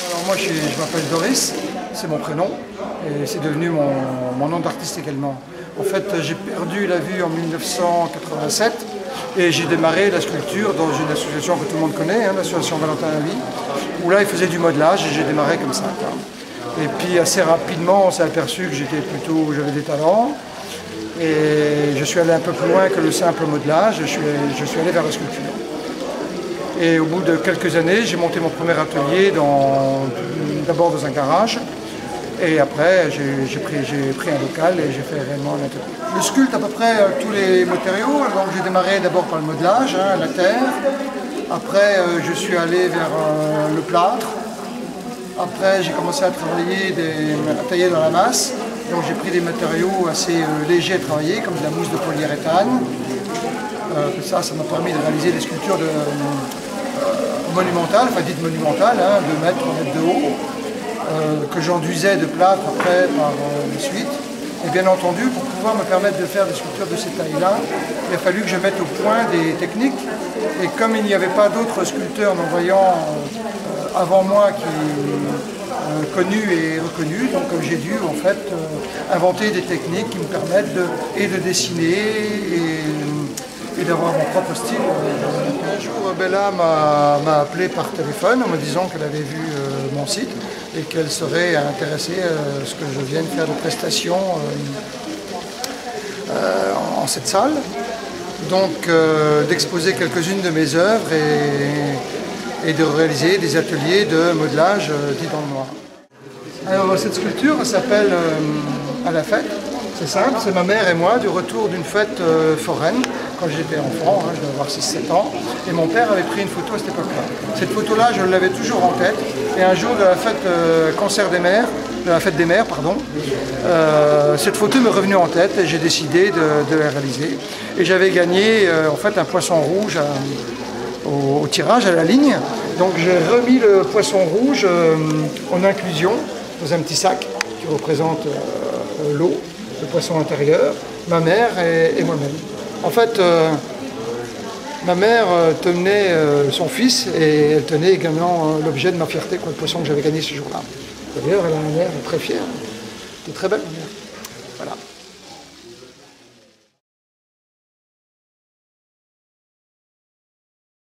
Alors moi je m'appelle Doris, c'est mon prénom et c'est devenu mon nom d'artiste également. En fait j'ai perdu la vue en 1987 et j'ai démarré la sculpture dans une association que tout le monde connaît, l'association Valentin Lavie, où là il faisait du modelage et j'ai démarré comme ça. Et puis assez rapidement on s'est aperçu que j'avais des talents et je suis allé un peu plus loin que le simple modelage, je suis allé vers la sculpture. Et au bout de quelques années, j'ai monté mon premier atelier d'abord dans un garage. Et après, j'ai pris un local et j'ai fait réellement un atelier. Je sculpte à peu près tous les matériaux. Donc j'ai démarré d'abord par le modelage, la terre. Après, je suis allé vers le plâtre. Après, j'ai commencé à tailler dans la masse. Donc j'ai pris des matériaux assez légers à travailler, comme de la mousse de polyuréthane. Ça m'a permis de réaliser des sculptures monumentales, enfin dites monumentales, 2 mètres de haut, que j'enduisais de plâtre après par la suite. Et bien entendu, pour pouvoir me permettre de faire des sculptures de cette taille-là, il a fallu que je mette au point des techniques. Et comme il n'y avait pas d'autres sculpteurs non-voyants avant moi qui connus et reconnus, donc j'ai dû en fait inventer des techniques qui me permettent de dessiner et d'avoir mon propre style. Un jour, Bella m'a appelé par téléphone en me disant qu'elle avait vu mon site et qu'elle serait intéressée à ce que je vienne faire des prestations en cette salle. Donc d'exposer quelques-unes de mes œuvres et de réaliser des ateliers de modelage dit dans le noir. Alors cette sculpture s'appelle À la fête. C'est simple, c'est ma mère et moi du retour d'une fête foraine quand j'étais enfant, je devais avoir 6-7 ans, et mon père avait pris une photo à cette époque-là. Cette photo-là, je l'avais toujours en tête, et un jour de la fête des mères, cette photo m'est revenue en tête et j'ai décidé de la réaliser. Et j'avais gagné en fait un poisson rouge au tirage, à la ligne. Donc j'ai remis le poisson rouge en inclusion dans un petit sac qui représente l'eau, le poisson intérieur, ma mère et moi-même. En fait, ma mère tenait son fils et elle tenait également l'objet de ma fierté, le poisson que j'avais gagné ce jour-là. D'ailleurs, elle a un air très fier. Elle est très belle, ma mère.